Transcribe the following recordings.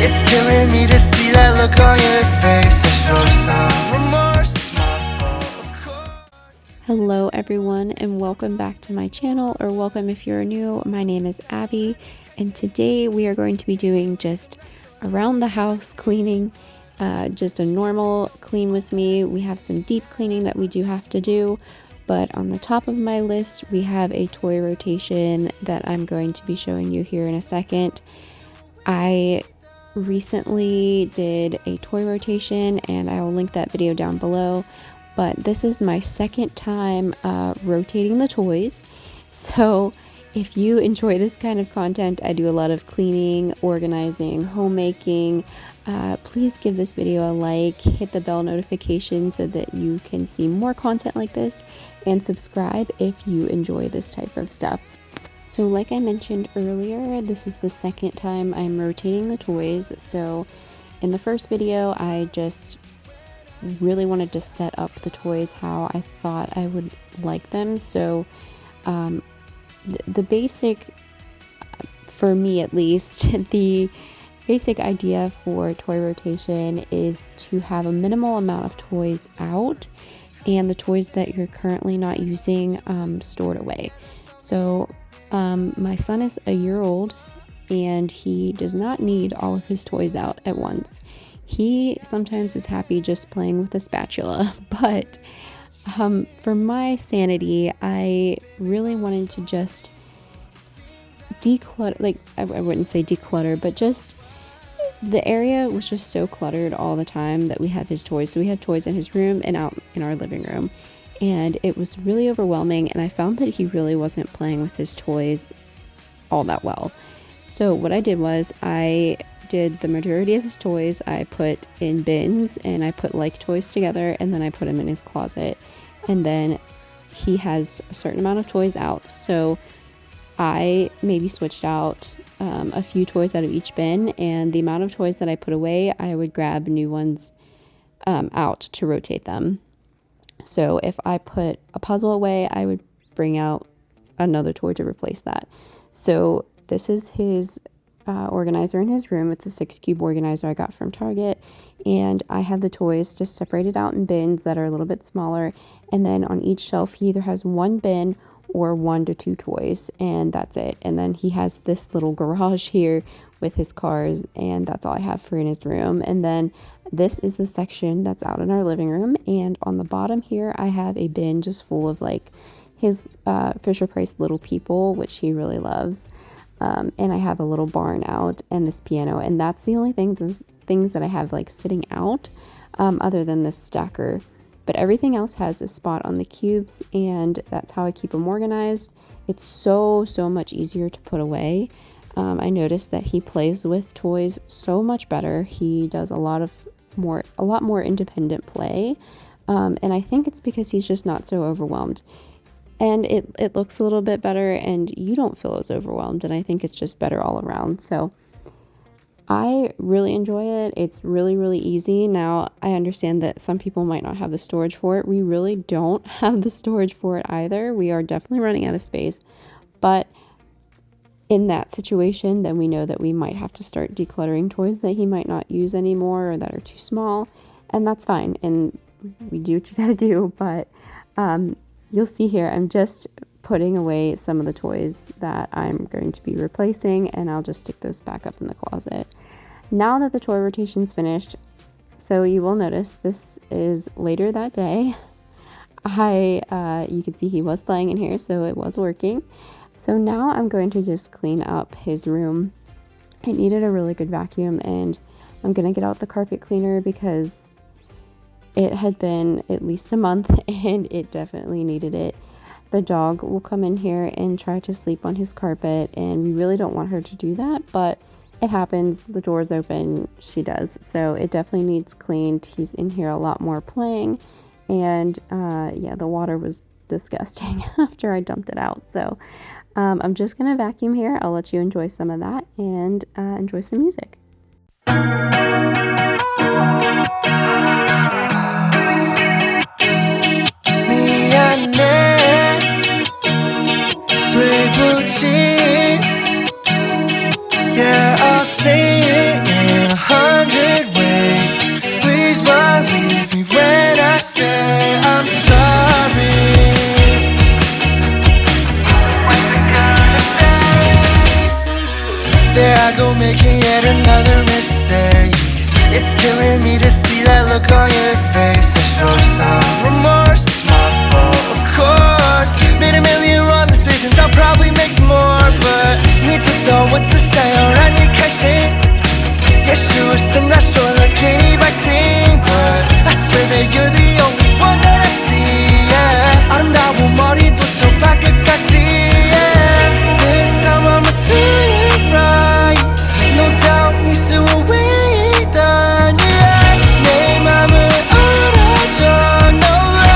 It's killing me to see that look on your face. I show some remorse, it's my fault, of course. Hello everyone and welcome back to my channel, or welcome if you're new. My name is Abby and today we are going to be doing just around the house cleaning, just a normal clean with me. We have some deep cleaning that we do have to do, but on the top of my list we have a toy rotation that I'm going to be showing you here in a second. I recently did a toy rotation and I will link that video down below. But this is my second time rotating the toys. So if you enjoy this kind of content, I do a lot of cleaning, organizing, homemaking. Please give this video a like, hit the bell notification so that you can see more content like this, and subscribe if you enjoy this type of stuff. So like I mentioned earlier, this is the second time I'm rotating the toys. So in the first video, I just really wanted to set up the toys how I thought I would like them. So the basic, for me at least, the basic idea for toy rotation is to have a minimal amount of toys out and the toys that you're currently not using stored away. So my son is a year old and he does not need all of his toys out at once. He sometimes is happy just playing with a spatula, but for my sanity, I really wanted to just declutter, like I wouldn't say declutter, but just the area was just so cluttered all the time that we have his toys. So we had toys in his room and out in our living room, and it was really overwhelming, and I found that he really wasn't playing with his toys all that well. So what I did was I did the majority of his toys I put in bins, and I put like toys together, and then I put them in his closet, and then he has a certain amount of toys out. So I maybe switched out a few toys out of each bin, and the amount of toys that I put away, I would grab new ones out to rotate them. So if I put a puzzle away, I would bring out another toy to replace that. So this is his organizer in his room. It's a 6-cube organizer I got from Target, and I have the toys just separated out in bins that are a little bit smaller, and then on each shelf he either has one bin or 1 to 2 toys, and that's it. And then he has this little garage here with his cars, and that's all I have for in his room. And then this is the section that's out in our living room, and on the bottom here I have a bin just full of like his Fisher Price Little People, which he really loves. And I have a little barn out and this piano, and that's the only things that I have like sitting out, other than this stacker. But everything else has a spot on the cubes, and that's how I keep them organized. It's so much easier to put away. I noticed that he plays with toys so much better. He does a lot more independent play, and I think it's because he's just not so overwhelmed. And it looks a little bit better, and you don't feel as overwhelmed, and I think it's just better all around. So I really enjoy it. It's really easy. Now, I understand that some people might not have the storage for it. We really don't have the storage for it either. We are definitely running out of space. But in that situation, then we know that we might have to start decluttering toys that he might not use anymore or that are too small, and that's fine. And we do what you gotta do, but you'll see here, I'm just putting away some of the toys that I'm going to be replacing, and I'll just stick those back up in the closet. Now that the toy rotation's finished, so you will notice this is later that day. You can see he was playing in here, so it was working. So now I'm going to just clean up his room. I needed a really good vacuum, and I'm gonna get out the carpet cleaner because it had been at least a month and it definitely needed it. The dog will come in here and try to sleep on his carpet, and we really don't want her to do that, but it happens. The door's open, she does. So it definitely needs cleaned. He's in here a lot more playing, and yeah, the water was disgusting after I dumped it out. So I'm just gonna vacuum here. I'll let you enjoy some of that and enjoy some music. Yeah, I'll say it in a yet another mistake. It's killing me to see that look on your face. I show some remorse, it's my fault, of course. Made a million wrong decisions, I'll probably make some more. But 你知道我只想要让你开心，也许我现在说了给你百听 But I swear that you're the only one that I see, yeah. 아름다운 머리부터 발끝까지, yeah. This time I'ma do it right. No doubt 네是我唯一的你爱내 맘을 알아줘 No lie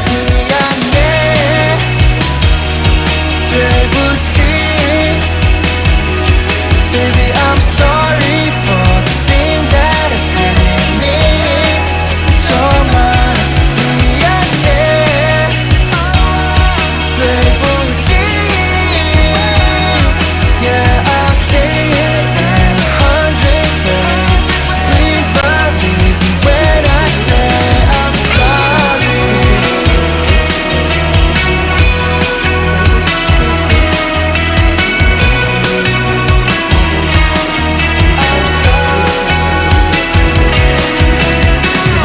미안해对不起 Baby I'm sorry for the things that I didn't mean 정말 미안해对不起 Yeah I'll say it in 100 ways Please believe me when I say I'm sorry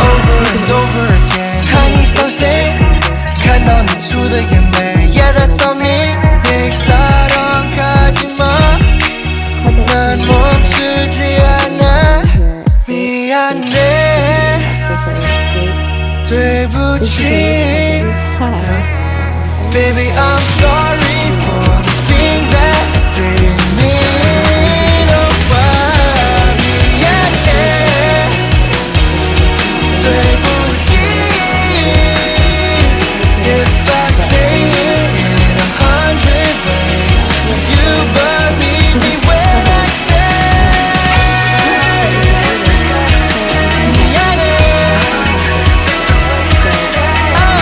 Over and over again 和你相信看到你出的眼泪 Yeah that's on me 네 사랑하지마 난 멈추지 않아 미안해 That's for sure. Great. 对不起 Hi. Baby I'm sorry for the things that I didn't mean Oh 미안해 对不起 If I say it in 100 ways Will you believe me when I say 미안해 Oh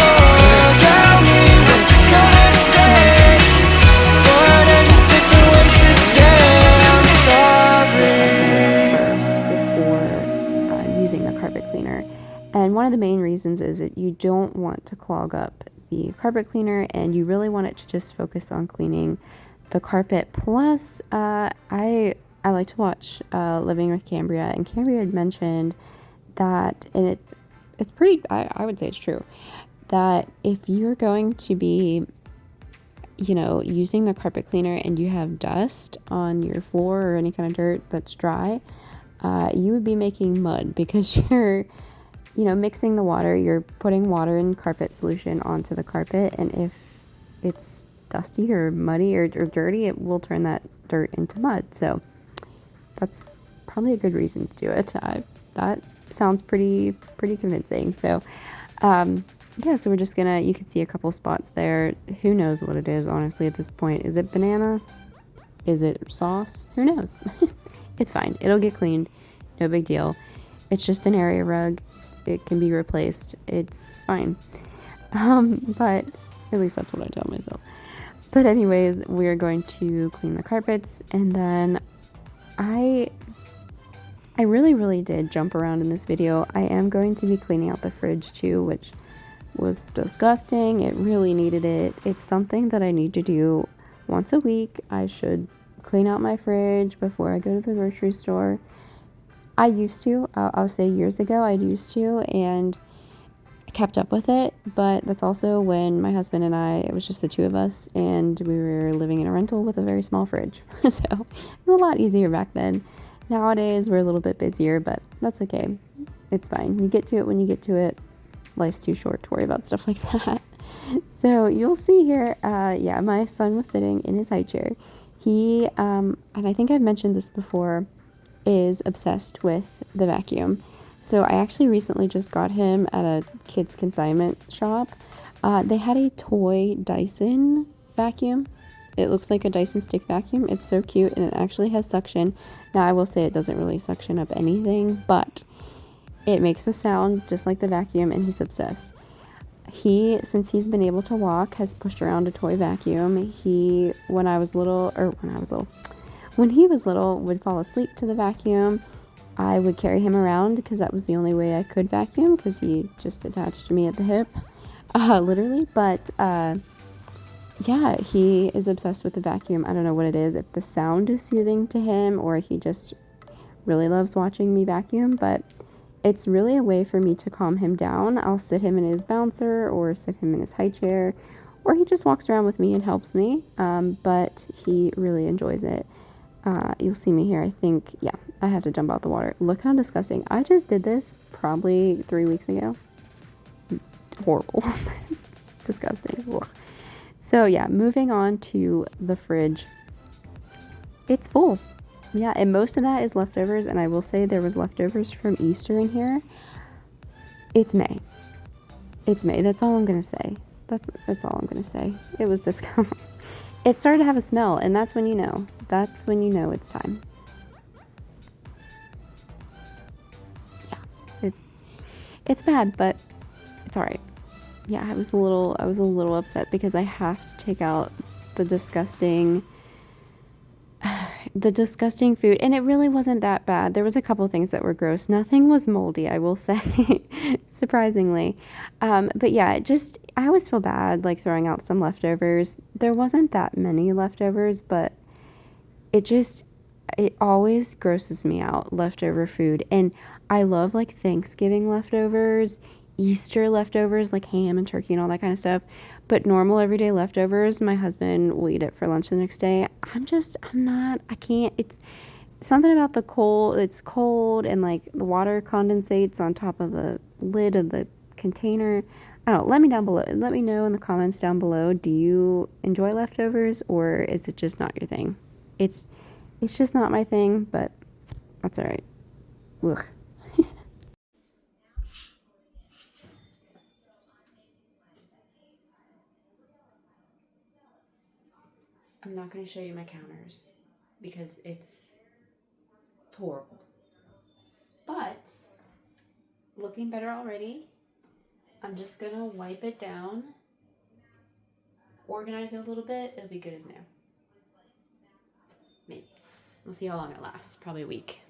tell me what you gonna say 100 different ways to say I'm sorry First before using the carpet cleaner. And one of the main reasons is that you don't want to clog up the carpet cleaner and you really want it to just focus on cleaning the carpet. Plus, I like to watch Living with Cambria, and Cambria had mentioned that, and it's pretty, I would say it's true, that if you're going to be using the carpet cleaner and you have dust on your floor or any kind of dirt that's dry, you would be making mud because you're mixing the water, you're putting water and carpet solution onto the carpet, and if it's dusty or muddy or dirty, it will turn that dirt into mud. So that's probably a good reason to do it. That sounds pretty convincing. So yeah, so we're just gonna, you can see a couple spots there. Who knows what it is, honestly, at this point. Is it banana? Is it sauce? Who knows? It's fine. It'll get cleaned. No big deal. It's just an area rug. It can be replaced. It's fine. But at least that's what I tell myself. But anyways, we're going to clean the carpets, and then I really did jump around in this video. I am going to be cleaning out the fridge too, which was disgusting. It really needed it. It's something that I need to do once a week. I should clean out my fridge before I go to the grocery store. I used to, I'll say years ago, I used to, and kept up with it, but that's also when my husband and I, it was just the two of us, and we were living in a rental with a very small fridge. So it was a lot easier back then. Nowadays, we're a little bit busier, but that's okay. It's fine. You get to it when you get to it. Life's too short to worry about stuff like that. So you'll see here, yeah, my son was sitting in his high chair. He, and I think I've mentioned this before, is obsessed with the vacuum. So I actually recently just got him at a kids consignment shop. They had a toy Dyson vacuum. It looks like a Dyson stick vacuum. It's so cute, and it actually has suction. Now I will say it doesn't really suction up anything, but it makes a sound just like the vacuum, and he's obsessed. Since he's been able to walk, has pushed around a toy vacuum. When he was little, would fall asleep to the vacuum. I would carry him around because that was the only way I could vacuum, because he just attached to me at the hip, literally. But yeah, he is obsessed with the vacuum. I don't know what it is, if the sound is soothing to him or he just really loves watching me vacuum, but it's really a way for me to calm him down. I'll sit him in his bouncer or sit him in his high chair, or he just walks around with me and helps me. But he really enjoys it. You'll see me here. I think, yeah, I have to jump out the water. Look how disgusting. I just did this probably 3 weeks ago. Horrible. It's disgusting. Ugh. So yeah, moving on to the fridge. It's full. Yeah, and most of that is leftovers, and I will say there was leftovers from Easter in here. It's May. It's May. That's all I'm gonna say. That's all I'm gonna say. It was disgusting. It started to have a smell, and that's when you know. That's when you know it's time. Yeah, it's bad, but it's all right. Yeah, I was a little upset because I have to take out the disgusting food, and it really wasn't that bad. There was a couple things that were gross. Nothing was moldy, I will say, surprisingly. But yeah, I always feel bad like throwing out some leftovers. There wasn't that many leftovers, but it always grosses me out, leftover food. And I love like Thanksgiving leftovers, Easter leftovers, like ham and turkey and all that kind of stuff. But normal everyday leftovers, my husband will eat it for lunch the next day. I can't. It's something about the cold. It's cold and like the water condensates on top of the lid of the container. I don't know. Let me down below. Let me know in the comments down below. Do you enjoy leftovers or is it just not your thing? It's just not my thing, but that's all right. Ugh. I'm not going to show you my counters because it's horrible. But looking better already. I'm just going to wipe it down, organize it a little bit. It'll be good as new. Maybe. We'll see how long it lasts. Probably a week.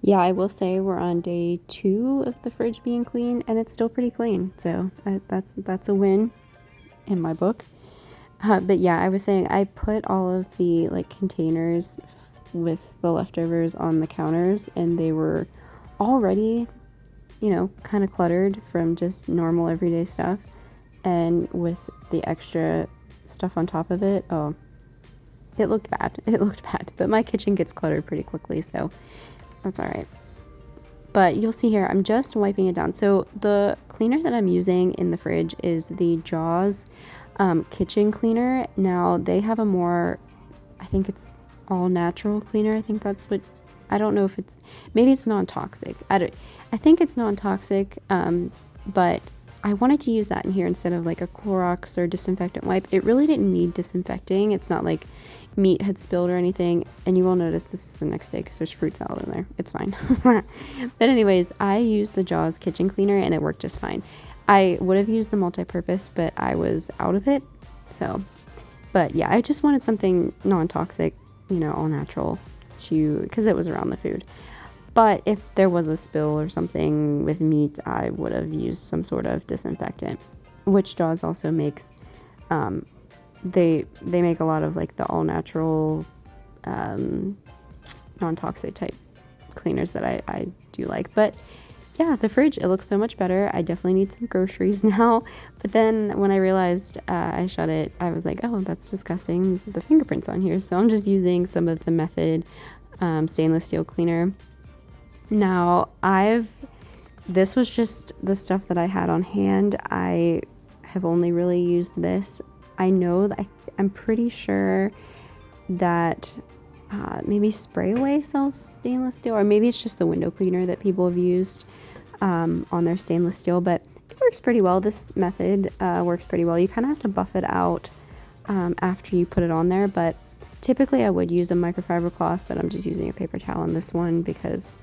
Yeah, I will say we're on day 2 of the fridge being clean, and it's still pretty clean. So that's a win in my book. But yeah, I was saying I put all of the like containers with the leftovers on the counters, and they were already, kind of cluttered from just normal everyday stuff. And with the extra stuff on top of it, oh, it looked bad. It looked bad. But my kitchen gets cluttered pretty quickly, so that's all right. But you'll see here, I'm just wiping it down. So the cleaner that I'm using in the fridge is the Jaws kitchen cleaner. Now they have a more, I think it's all natural cleaner. I think that's what, I don't know if it's, maybe it's non-toxic. I think it's non-toxic, but I wanted to use that in here instead of like a Clorox or disinfectant wipe. It really didn't need disinfecting. It's not like meat had spilled or anything, and you will notice this is the next day because there's fruit salad in there. It's fine. But anyways, I used the Jaws kitchen cleaner and it worked just fine. I would have used the multi-purpose, but I was out of it. So, but yeah, I just wanted something non-toxic, all natural because it was around the food. But if there was a spill or something with meat, I would have used some sort of disinfectant, which Jaws also makes. They make a lot of like the all natural, non-toxic type cleaners that I do like. But yeah, the fridge, it looks so much better. I definitely need some groceries now. But then when I realized I shut it, I was like, oh, that's disgusting. The fingerprints on here. So I'm just using some of the Method stainless steel cleaner. Now this was just the stuff that I had on hand. I have only really used this. I know that I'm pretty sure that maybe Spray Away sells stainless steel, or maybe it's just the window cleaner that people have used on their stainless steel, but it works pretty well. This Method works pretty well. You kind of have to buff it out after you put it on there, but typically I would use a microfiber cloth, but I'm just using a paper towel on this one because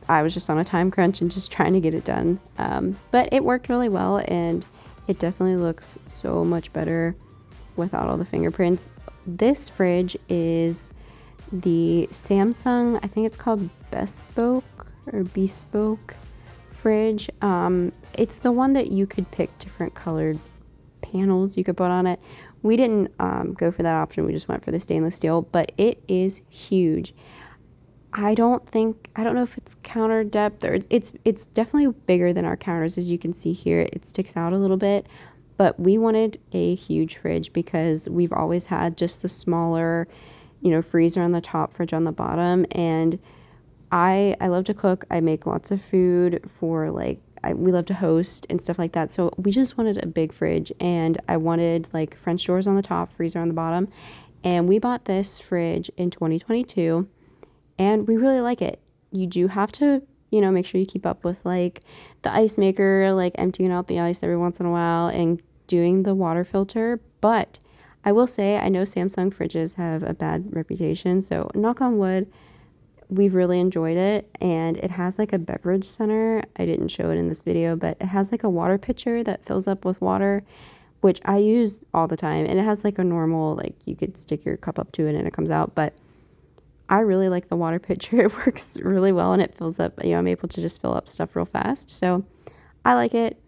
I was just on a time crunch and just trying to get it done. But it worked really well, and it definitely looks so much better without all the fingerprints. This fridge is the Samsung, I think it's called Bespoke fridge. It's the one that you could pick different colored panels you could put on it. We didn't go for that option. We just went for the stainless steel, but it is huge. I don't know if it's counter depth or it's definitely bigger than our counters. As you can see here, it sticks out a little bit, but we wanted a huge fridge because we've always had just the smaller, freezer on the top, fridge on the bottom. And I love to cook. I make lots of food for we love to host and stuff like that. So we just wanted a big fridge, and I wanted like French doors on the top, freezer on the bottom. And we bought this fridge in 2022, and we really like it. You do have to, make sure you keep up with like the ice maker, like emptying out the ice every once in a while and doing the water filter. But I will say, I know Samsung fridges have a bad reputation, so knock on wood, we've really enjoyed it. And it has like a beverage center. I didn't show it in this video, but it has like a water pitcher that fills up with water, which I use all the time. And it has like a normal, like you could stick your cup up to it and it comes out. But I really like the water pitcher. It works really well and it fills up, I'm able to just fill up stuff real fast. So I like it.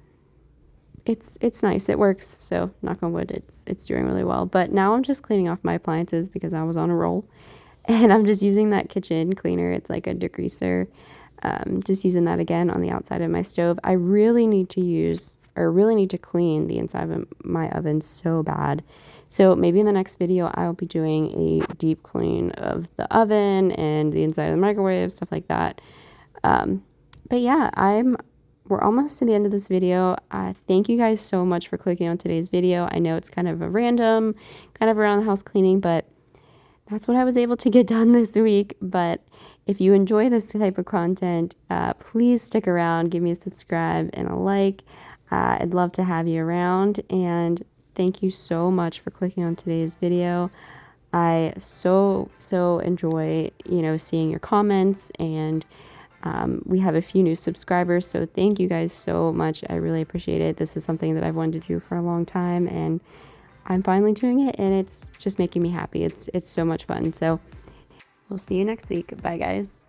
It's nice. It works. So knock on wood, it's doing really well. But now I'm just cleaning off my appliances because I was on a roll. And I'm just using that kitchen cleaner. It's like a degreaser. Just using that again on the outside of my stove. I really need to clean the inside of my oven so bad. So maybe in the next video, I'll be doing a deep clean of the oven and the inside of the microwave, stuff like that. But yeah, we're almost to the end of this video. Thank you guys so much for clicking on today's video. I know it's kind of a random, kind of around the house cleaning, but that's what I was able to get done this week. But if you enjoy this type of content, please stick around, give me a subscribe and a like. I'd love to have you around, and thank you so much for clicking on today's video. I so enjoy, seeing your comments, and we have a few new subscribers, so thank you guys so much. I really appreciate it. This is something that I've wanted to do for a long time, and I'm finally doing it, and it's just making me happy. It's so much fun. So we'll see you next week. Bye, guys.